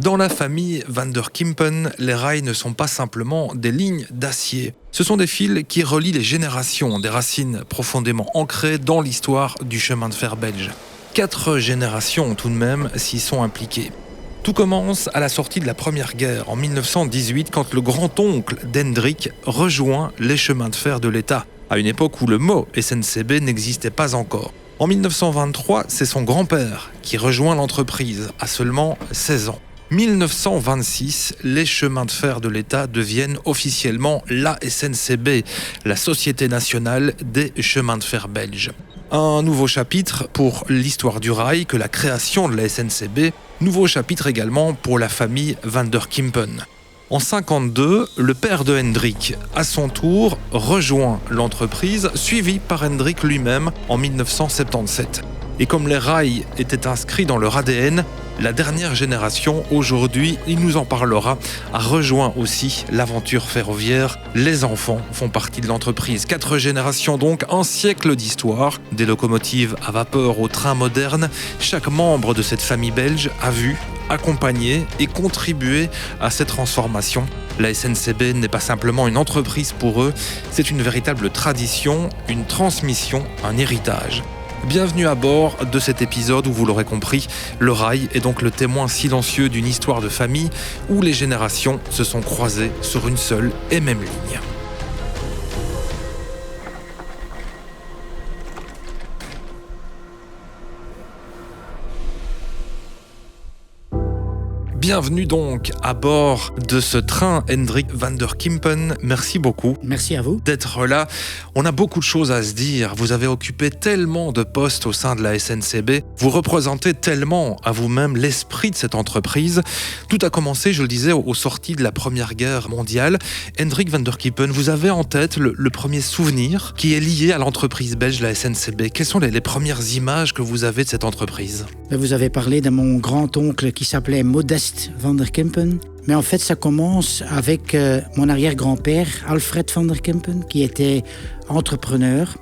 Dans la famille Van der Kempen, les rails ne sont pas simplement des lignes d'acier. Ce sont des fils qui relient les générations, des racines profondément ancrées dans l'histoire du chemin de fer belge. 4 générations tout de même s'y sont impliquées. Tout commence à la sortie de la Première Guerre, en 1918, quand le grand-oncle d'Hendrik rejoint les chemins de fer de l'État, à une époque où le mot SNCB n'existait pas encore. En 1923, c'est son grand-père qui rejoint l'entreprise, à seulement 16 ans. 1926, les chemins de fer de l'État deviennent officiellement la SNCB, la Société nationale des chemins de fer belges. Un nouveau chapitre pour l'histoire du rail que la création de la SNCB, nouveau chapitre également pour la famille Van der Kempen. En 1952, le père de Hendrik, à son tour, rejoint l'entreprise, suivi par Hendrik lui-même en 1977. Et comme les rails étaient inscrits dans leur ADN, la dernière génération, aujourd'hui, il nous en parlera, a rejoint aussi l'aventure ferroviaire. Les enfants font partie de l'entreprise. 4 générations donc, un siècle d'histoire. Des locomotives à vapeur aux trains modernes. Chaque membre de cette famille belge a vu, accompagné et contribué à cette transformation. La SNCB n'est pas simplement une entreprise pour eux, c'est une véritable tradition, une transmission, un héritage. Bienvenue à bord de cet épisode où vous l'aurez compris, le rail est donc le témoin silencieux d'une histoire de famille où les générations se sont croisées sur une seule et même ligne. Bienvenue donc à bord de ce train Hendrik Van der Kempen. Merci beaucoup. Merci à vous. D'être là. On a beaucoup de choses à se dire. Vous avez occupé tellement de postes au sein de la SNCB. Vous représentez tellement à vous-même l'esprit de cette entreprise. Tout a commencé, je le disais, aux sorties de la Première Guerre mondiale. Hendrik Van der Kempen, vous avez en tête le premier souvenir qui est lié à l'entreprise belge, la SNCB. Quelles sont les premières images que vous avez de cette entreprise ? Vous avez parlé de mon grand-oncle qui s'appelait Modeste Van der Kempen. Mais en fait, ça commence avec mon arrière-grand-père, Alfred Van der Kempen, qui était entrepreneur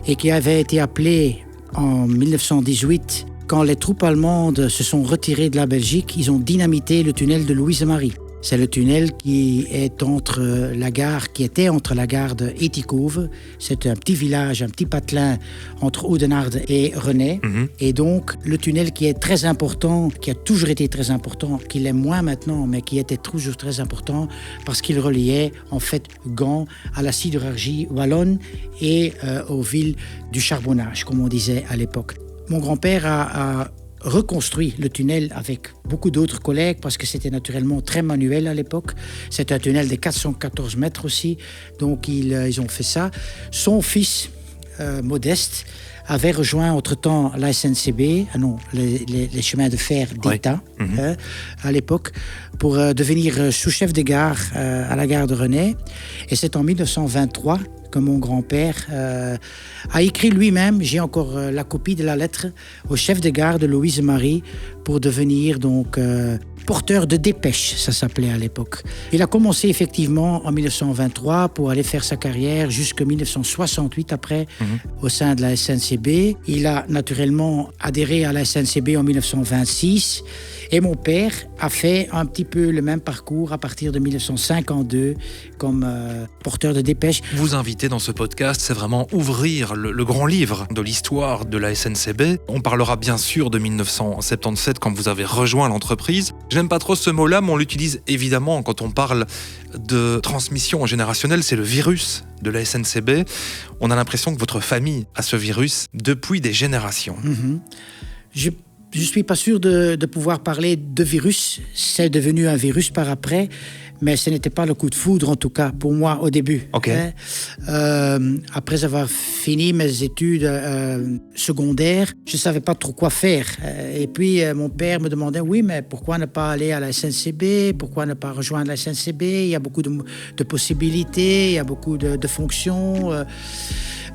et qui avait été appelé en 1918. Quand les troupes allemandes se sont retirées de la Belgique, ils ont dynamité le tunnel de Louise-Marie. C'est le tunnel qui était entre la gare de Etikove. C'est un petit village, un petit patelin entre Oudenaarde et Renay. Et donc, le tunnel qui est très important, qui a toujours été très important, qui l'est moins maintenant, mais qui était toujours très important parce qu'il reliait en fait Gand à la sidérurgie wallonne et aux villes du charbonnage, comme on disait à l'époque. Mon grand-père a reconstruit le tunnel avec beaucoup d'autres collègues parce que c'était naturellement très manuel à l'époque. C'est un tunnel de 414 mètres aussi, donc ils ont fait ça. Son fils, Modeste, avait rejoint entre-temps la SNCB, les chemins de fer d'État, à l'époque, pour devenir sous-chef de gare à la gare de Renay. Et c'est en 1923 que mon grand-père a écrit lui-même, j'ai encore la copie de la lettre, au chef de gare de Louise-Marie pour devenir donc porteur de dépêche, ça s'appelait à l'époque. Il a commencé effectivement en 1923 pour aller faire sa carrière jusqu'en 1968 après au sein de la SNCB. Il a naturellement adhéré à la SNCB en 1926 et mon père a fait un petit peu le même parcours à partir de 1952 comme porteur de dépêche. Vous inviter dans ce podcast, c'est vraiment ouvrir le grand livre de l'histoire de la SNCB. On parlera bien sûr de 1977 quand vous avez rejoint l'entreprise. Je n'aime pas trop ce mot-là, mais on l'utilise évidemment quand on parle de transmission générationnelle. C'est le virus de la SNCB. On a l'impression que votre famille a ce virus depuis des générations. Je ne suis pas sûr de pouvoir parler de virus. C'est devenu un virus par après, mais ce n'était pas le coup de foudre, en tout cas, pour moi, au début. Okay. Après avoir fini mes études secondaires, je ne savais pas trop quoi faire. Et puis, mon père me demandait, oui, mais pourquoi ne pas aller à la SNCB? Pourquoi ne pas rejoindre la SNCB? Il y a beaucoup de possibilités, il y a beaucoup de fonctions.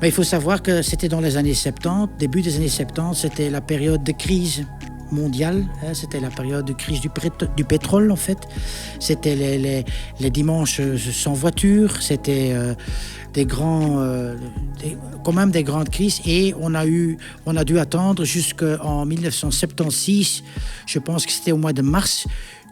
Mais il faut savoir que c'était dans les années 70, début des années 70, c'était la période de crise mondiale, c'était la période de crise du pétrole en fait. C'était les dimanches sans voiture, c'était quand même des grandes crises et on a dû attendre jusqu'en 1976, je pense que c'était au mois de mars,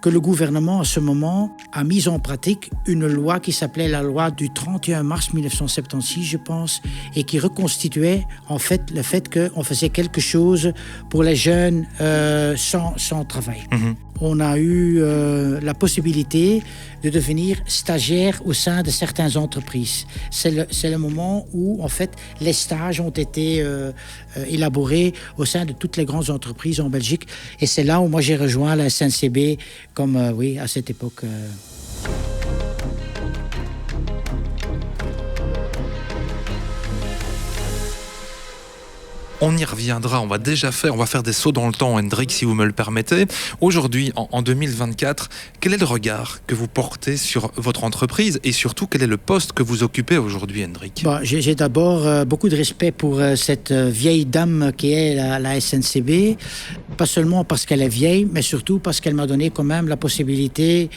que le gouvernement, à ce moment, a mis en pratique une loi qui s'appelait la loi du 31 mars 1976, je pense, et qui reconstituait, en fait, le fait qu'on faisait quelque chose pour les jeunes sans travail. On a eu la possibilité de devenir stagiaire au sein de certaines entreprises. C'est le moment où, en fait, les stages ont été élaborés au sein de toutes les grandes entreprises en Belgique. Et c'est là où moi j'ai rejoint la SNCB, comme, à cette époque. On y reviendra, on va faire des sauts dans le temps, Hendrik, si vous me le permettez. Aujourd'hui, en 2024, quel est le regard que vous portez sur votre entreprise et surtout, quel est le poste que vous occupez aujourd'hui, Hendrik ? J'ai d'abord beaucoup de respect pour cette vieille dame qui est la SNCB, pas seulement parce qu'elle est vieille, mais surtout parce qu'elle m'a donné quand même la possibilité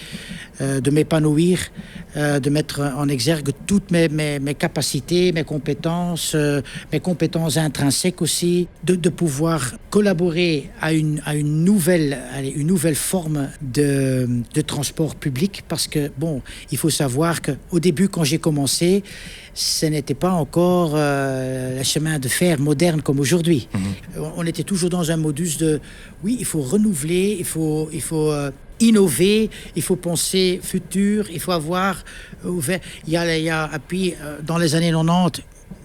de m'épanouir, de mettre en exergue toutes mes capacités, mes compétences intrinsèques aussi, de pouvoir collaborer à une nouvelle forme de transport public, parce que, il faut savoir qu'au début, quand j'ai commencé, ce n'était pas encore le chemin de fer moderne comme aujourd'hui. On était toujours dans un modus de, il faut renouveler, il faut innover, il faut penser futur, il faut avoir ouvert. Puis, dans les années 90,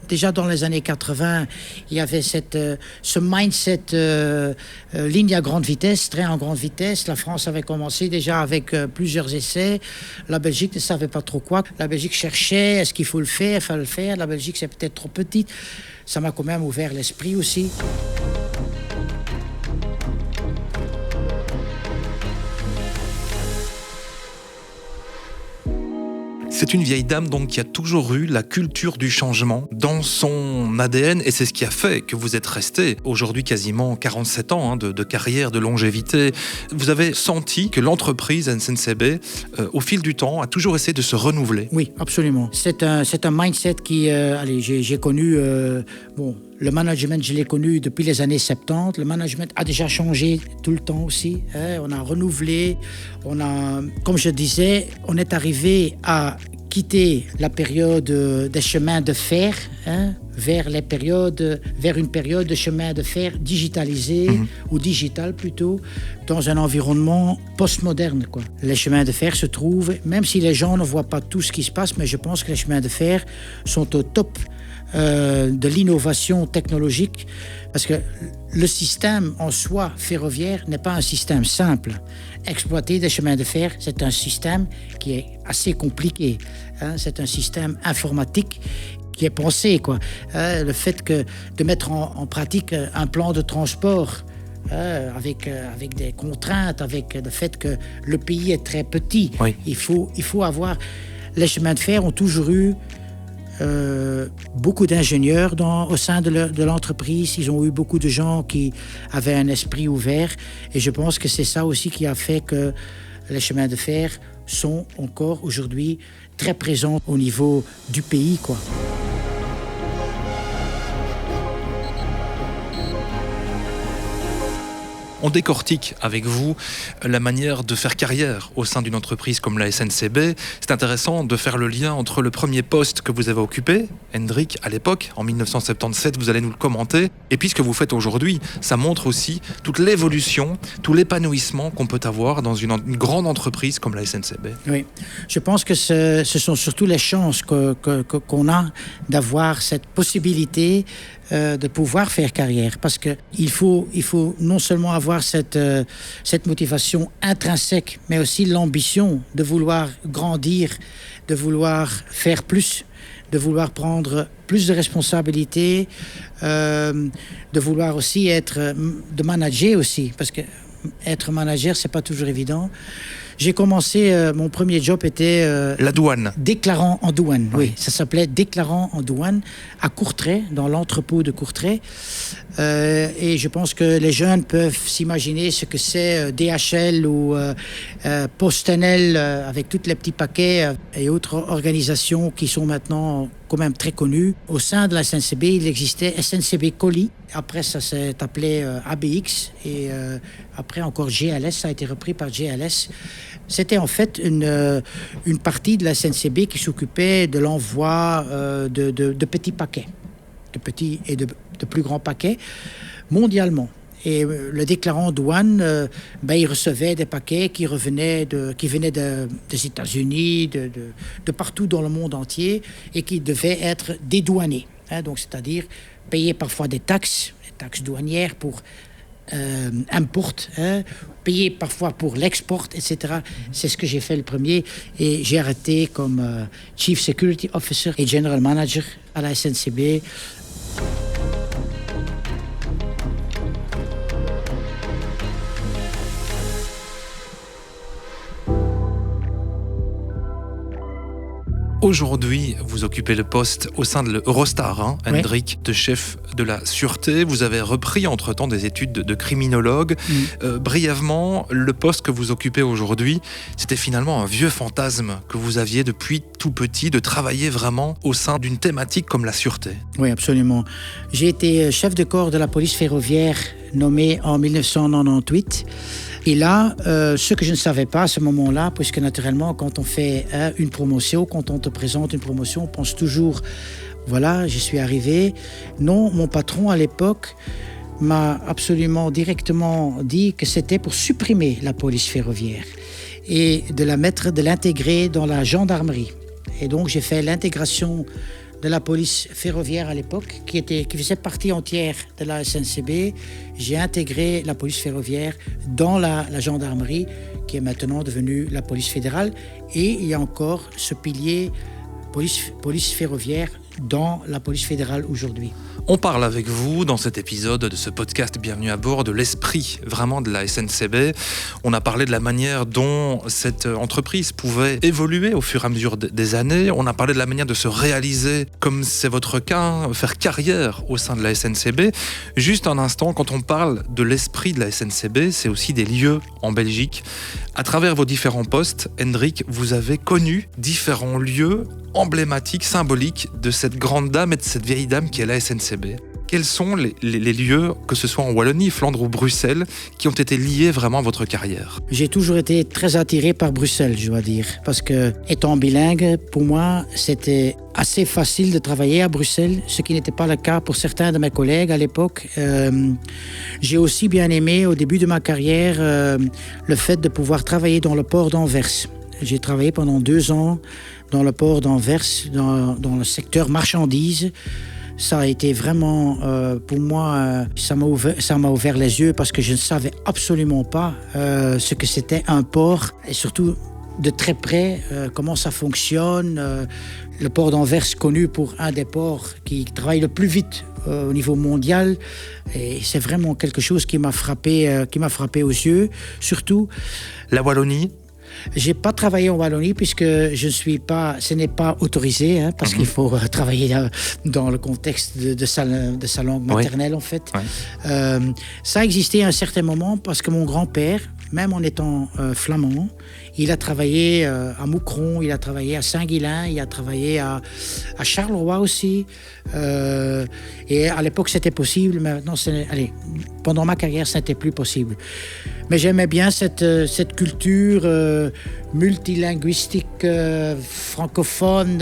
déjà dans les années 80, il y avait ce mindset ligne à grande vitesse, train en grande vitesse. La France avait commencé déjà avec plusieurs essais. La Belgique ne savait pas trop quoi. La Belgique cherchait, est-ce qu'il faut le faire, il fallait le faire. La Belgique, c'est peut-être trop petite. Ça m'a quand même ouvert l'esprit aussi. C'est une vieille dame donc qui a toujours eu la culture du changement dans son ADN et c'est ce qui a fait que vous êtes resté aujourd'hui quasiment 47 ans de carrière, de longévité. Vous avez senti que l'entreprise SNCB, au fil du temps, a toujours essayé de se renouveler. Oui, absolument. C'est un mindset qui... j'ai connu... Le management, je l'ai connu depuis les années 70. Le management a déjà changé tout le temps aussi. On a renouvelé. Comme je disais, on est arrivé à quitter la période des chemins de fer vers une période de chemin de fer digitalisé ou digital plutôt, dans un environnement postmoderne, quoi. Les chemins de fer se trouvent, même si les gens ne voient pas tout ce qui se passe, mais je pense que les chemins de fer sont au top de l'innovation technologique, parce que le système en soi ferroviaire n'est pas un système simple. Exploiter des chemins de fer, c'est un système qui est assez compliqué. C'est un système informatique qui est pensé, quoi. Le fait de mettre en pratique un plan de transport avec des contraintes, avec le fait que le pays est très petit, il faut avoir... Les chemins de fer ont toujours eu beaucoup d'ingénieurs au sein de l'entreprise. Ils ont eu beaucoup de gens qui avaient un esprit ouvert, et je pense que c'est ça aussi qui a fait que les chemins de fer sont encore aujourd'hui très présents au niveau du pays, quoi. On décortique avec vous la manière de faire carrière au sein d'une entreprise comme la SNCB. C'est intéressant de faire le lien entre le premier poste que vous avez occupé, Hendrik, à l'époque, en 1977, vous allez nous le commenter, et puis ce que vous faites aujourd'hui. Ça montre aussi toute l'évolution, tout l'épanouissement qu'on peut avoir dans une grande entreprise comme la SNCB. Oui, je pense que ce sont surtout les chances qu'on a d'avoir cette possibilité de pouvoir faire carrière, parce que il faut non seulement avoir cette motivation intrinsèque, mais aussi l'ambition de vouloir grandir, de vouloir faire plus, de vouloir prendre plus de responsabilités, de vouloir aussi de manager aussi, parce que être manager, c'est pas toujours évident. J'ai commencé, mon premier job était... la douane. Déclarant en douane, oui. Ça s'appelait déclarant en douane, à Courtrai, dans l'entrepôt de Courtrai. Et je pense que les jeunes peuvent s'imaginer ce que c'est DHL ou PostNL avec tous les petits paquets et autres organisations qui sont maintenant quand même très connues. Au sein de la SNCB, il existait SNCB Colis. Après, ça s'est appelé ABX et après encore GLS, ça a été repris par GLS. C'était en fait une partie de la SNCB qui s'occupait de l'envoi de petits paquets, de petits et de plus grands paquets mondialement. Et le déclarant douane, il recevait des paquets qui venaient des États-Unis, de partout dans le monde entier, et qui devaient être dédouanés. Donc, c'est-à-dire payer parfois des taxes douanières pour import, payer parfois pour l'export, etc. C'est ce que j'ai fait le premier. Et j'ai arrêté comme Chief Security Officer et General Manager à la SNCB. Aujourd'hui, vous occupez le poste au sein de l'Eurostar, Hendrik, de chef de la sûreté. Vous avez repris entre-temps des études de criminologue. Brièvement, le poste que vous occupez aujourd'hui, c'était finalement un vieux fantasme que vous aviez depuis tout petit, de travailler vraiment au sein d'une thématique comme la sûreté. Oui, absolument. J'ai été chef de corps de la police ferroviaire nommé en 1998. Et là, ce que je ne savais pas à ce moment-là, puisque naturellement, quand on fait une promotion, quand on te présente une promotion, on pense toujours, voilà, je suis arrivé. Non, mon patron à l'époque m'a absolument directement dit que c'était pour supprimer la police ferroviaire et de l'intégrer dans la gendarmerie. Et donc, j'ai fait l'intégration de la police ferroviaire à l'époque, qui faisait partie entière de la SNCB. J'ai intégré la police ferroviaire dans la gendarmerie, qui est maintenant devenue la police fédérale. Et il y a encore ce pilier police ferroviaire dans la police fédérale aujourd'hui. On parle avec vous dans cet épisode de ce podcast Bienvenue à bord de l'esprit vraiment de la SNCB. On a parlé de la manière dont cette entreprise pouvait évoluer au fur et à mesure des années. On a parlé de la manière de se réaliser, comme c'est votre cas, faire carrière au sein de la SNCB. Juste un instant, quand on parle de l'esprit de la SNCB, c'est aussi des lieux en Belgique. À travers vos différents postes, Hendrik, vous avez connu différents lieux emblématiques, symboliques de cette grande dame et de cette vieille dame qui est la SNCB. Quels sont les lieux, que ce soit en Wallonie, Flandre ou Bruxelles, qui ont été liés vraiment à votre carrière ? J'ai toujours été très attiré par Bruxelles, je dois dire. Parce que, étant bilingue, pour moi, c'était assez facile de travailler à Bruxelles, ce qui n'était pas le cas pour certains de mes collègues à l'époque. J'ai aussi bien aimé, au début de ma carrière, le fait de pouvoir travailler dans le port d'Anvers. J'ai travaillé pendant 2 ans dans le port d'Anvers, dans le secteur marchandises. Ça a été vraiment, pour moi, ça m'a ouvert les yeux parce que je ne savais absolument pas ce que c'était un port et surtout de très près comment ça fonctionne. Le port d'Anvers, connu pour un des ports qui travaille le plus vite au niveau mondial, et c'est vraiment quelque chose qui m'a frappé aux yeux. Surtout la Wallonie. J'ai pas travaillé en Wallonie puisque ce n'est pas autorisé, parce qu'il faut travailler dans le contexte de sa langue maternelle, en fait. Ouais. Ça a existé à un certain moment parce que mon grand-père, même en étant flamand, il a travaillé à Moucron, il a travaillé à Saint-Guilain, il a travaillé à Charleroi aussi. Et à l'époque, c'était possible, mais maintenant, pendant ma carrière, ce n'était plus possible. Mais j'aimais bien cette culture multilinguistique, francophone,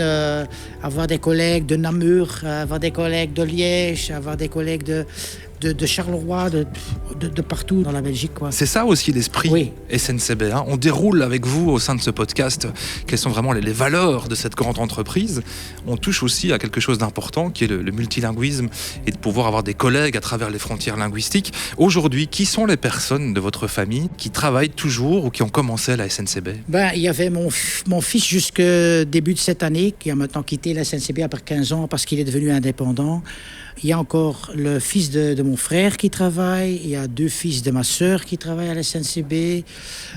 avoir des collègues de Namur, avoir des collègues de Liège, avoir des collègues de Charleroi, de partout dans la Belgique, quoi. C'est ça aussi l'esprit SNCB. On déroule avec vous au sein de ce podcast quelles sont vraiment les valeurs de cette grande entreprise. On touche aussi à quelque chose d'important qui est le multilinguisme et de pouvoir avoir des collègues à travers les frontières linguistiques. Aujourd'hui, qui sont les personnes de votre famille qui travaillent toujours ou qui ont commencé à la SNCB ? Il y avait mon fils jusqu'au début de cette année qui a maintenant quitté la SNCB après 15 ans parce qu'il est devenu indépendant. Il y a encore le fils de mon frère qui travaille. Il y a 2 fils de ma sœur qui travaillent à la SNCB.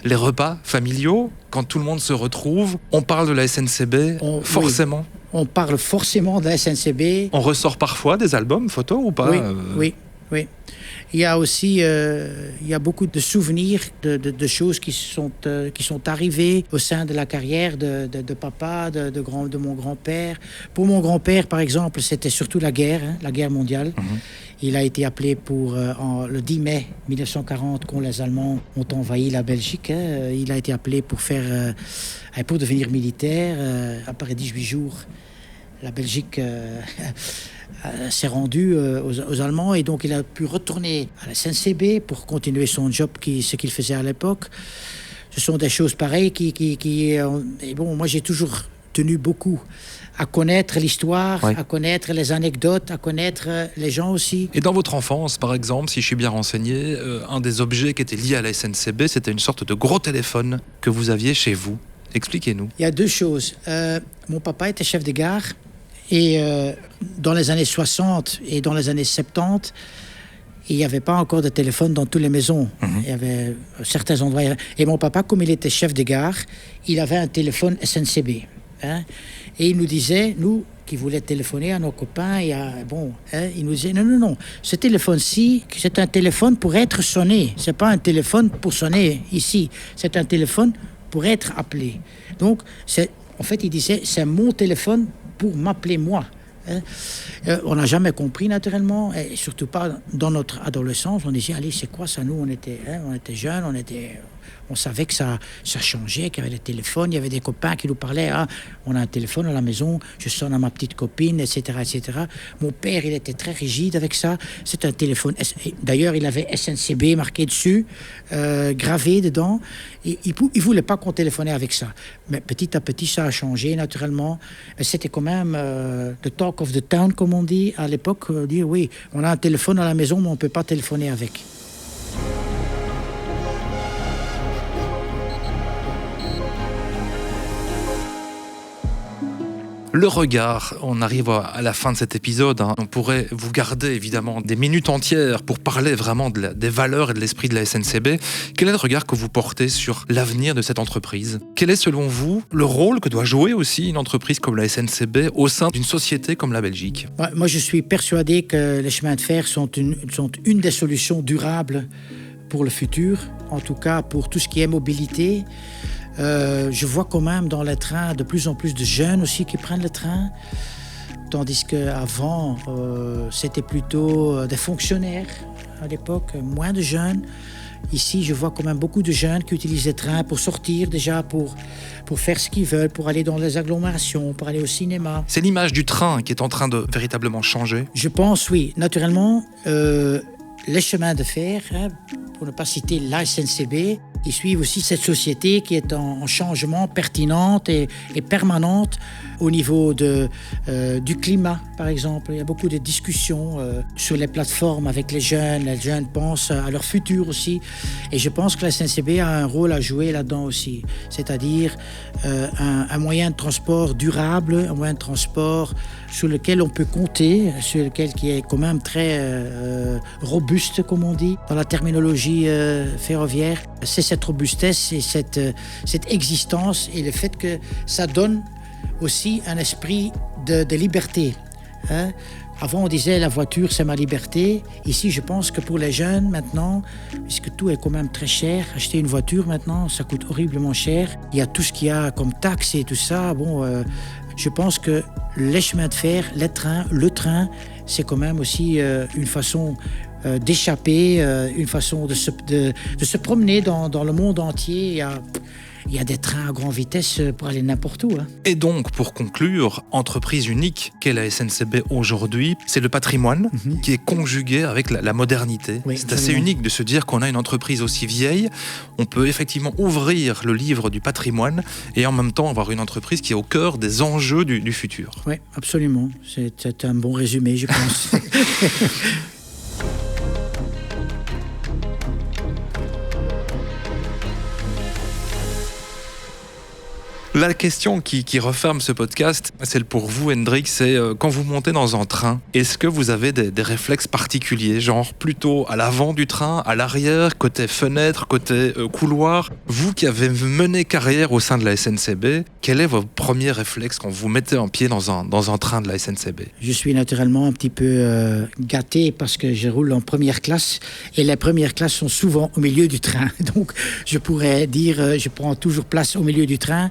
Les repas familiaux, quand tout le monde se retrouve, on parle de la SNCB, forcément. Oui, on parle forcément de la SNCB. On ressort parfois des albums photos ou pas ? Oui. oui. Il y a aussi il y a beaucoup de souvenirs de choses qui sont arrivées au sein de la carrière de papa, de mon grand-père. Pour mon grand-père, par exemple, c'était surtout la guerre, la guerre mondiale. Il a été appelé le 10 mai 1940, quand les Allemands ont envahi la Belgique. Il a été appelé pour devenir militaire. Après 18 jours, la Belgique s'est rendue aux Allemands et donc il a pu retourner à la SNCB pour continuer son job, ce qu'il faisait à l'époque. Ce sont des choses pareilles et bon, moi j'ai toujours tenu beaucoup à connaître l'histoire, à connaître les anecdotes, à connaître les gens aussi. Et dans votre enfance, par exemple, si je suis bien renseigné, un des objets qui était lié à la SNCB, c'était une sorte de gros téléphone que vous aviez chez vous. Expliquez-nous. Il y a deux choses. Mon papa était chef de gare et dans les années 60 et dans les années 70, il n'y avait pas encore de téléphone dans toutes les maisons. Il y avait certains endroits. Et mon papa, comme il était chef de gare, il avait un téléphone SNCB. Et il nous disait, nous qui voulions téléphoner à nos copains, il nous disait non, ce téléphone-ci, c'est un téléphone pour être sonné. C'est pas un téléphone pour sonner ici. C'est un téléphone pour être appelé. Donc, en fait, il disait, c'est mon téléphone pour m'appeler moi. On n'a jamais compris naturellement, et surtout pas dans notre adolescence. On disait, allez, c'est quoi ça? Nous, on était jeunes, on savait que ça changeait, qu'il y avait des téléphones, il y avait des copains qui nous parlaient, on a un téléphone à la maison, je sonne à ma petite copine, etc., etc. Mon père, il était très rigide avec ça. C'est un téléphone. D'ailleurs, il avait SNCB marqué dessus, gravé dedans. Et il voulait pas qu'on téléphonait avec ça. Mais petit à petit, ça a changé naturellement. Mais c'était quand même the talk of the town, comme on dit à l'époque. Dire oui, on a un téléphone à la maison, mais on peut pas téléphoner avec. Le regard, on arrive à la fin de cet épisode. On pourrait vous garder évidemment des minutes entières pour parler vraiment des valeurs et de l'esprit de la SNCB. Quel est le regard que vous portez sur l'avenir de cette entreprise? Quel est selon vous le rôle que doit jouer aussi une entreprise comme la SNCB au sein d'une société comme la Belgique? Moi, je suis persuadé que les chemins de fer sont une des solutions durables pour le futur, en tout cas pour tout ce qui est mobilité. Je vois quand même dans les trains de plus en plus de jeunes aussi qui prennent le train, tandis qu'avant, c'était plutôt des fonctionnaires à l'époque, moins de jeunes. Ici, je vois quand même beaucoup de jeunes qui utilisent les trains pour sortir déjà, pour faire ce qu'ils veulent, pour aller dans les agglomérations, pour aller au cinéma. C'est l'image du train qui est en train de véritablement changer? Je pense, oui. Naturellement, les chemins de fer, pour ne pas citer la SNCB, ils suivent aussi cette société qui est en changement pertinente et permanente au niveau du climat, par exemple. Il y a beaucoup de discussions sur les plateformes avec les jeunes. Les jeunes pensent à leur futur aussi. Et je pense que la SNCB a un rôle à jouer là-dedans aussi. C'est-à-dire un moyen de transport durable, un moyen de transport sur lequel on peut compter, sur lequel qui est quand même très robuste, comme on dit, dans la terminologie ferroviaire. C'est cette robustesse et cette existence et le fait que ça donne aussi un esprit de liberté. Avant, on disait la voiture, c'est ma liberté. Ici, je pense que pour les jeunes, maintenant, puisque tout est quand même très cher, acheter une voiture maintenant, ça coûte horriblement cher. Il y a tout ce qu'il y a comme taxes et tout ça. Je pense que les chemins de fer, le train, c'est quand même aussi une façon d'échapper, une façon de se promener dans le monde entier. Il y a des trains à grande vitesse pour aller n'importe où. Et donc, pour conclure, entreprise unique qu'est la SNCB aujourd'hui, c'est le patrimoine qui est conjugué avec la modernité. Oui, c'est assez unique de se dire qu'on a une entreprise aussi vieille. On peut effectivement ouvrir le livre du patrimoine et en même temps avoir une entreprise qui est au cœur des enjeux du futur. Oui, absolument. C'est un bon résumé, je pense. La question qui referme ce podcast, c'est pour vous, Hendrik, c'est quand vous montez dans un train, est-ce que vous avez des réflexes particuliers, genre plutôt à l'avant du train, à l'arrière, côté fenêtre, côté couloir? Vous qui avez mené carrière au sein de la SNCB, quel est votre premier réflexe quand vous mettez un pied dans un train de la SNCB? Je suis naturellement un petit peu gâté parce que je roule en première classe et les premières classes sont souvent au milieu du train. Donc je pourrais dire je prends toujours place au milieu du train,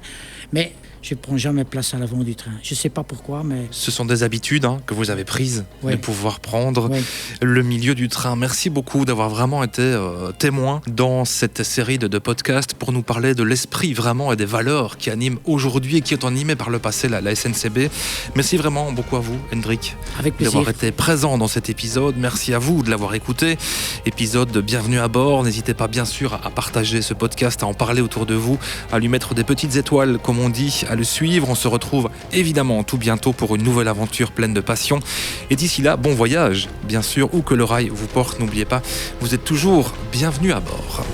mais je ne prends jamais place à l'avant du train. Je ne sais pas pourquoi, mais... Ce sont des habitudes que vous avez prises, oui. de pouvoir prendre oui. le milieu du train. Merci beaucoup d'avoir vraiment été témoin dans cette série de podcasts pour nous parler de l'esprit vraiment et des valeurs qui animent aujourd'hui et qui ont animé par le passé la SNCB. Merci vraiment beaucoup à vous, Hendrik, avec plaisir, d'avoir été présent dans cet épisode. Merci à vous de l'avoir écouté. Épisode de Bienvenue à bord. N'hésitez pas bien sûr à partager ce podcast, à en parler autour de vous, à lui mettre des petites étoiles, comme on dit, à le suivre. On se retrouve évidemment tout bientôt pour une nouvelle aventure pleine de passion. Et d'ici là, bon voyage, bien sûr, où que le rail vous porte, n'oubliez pas, vous êtes toujours bienvenus à bord.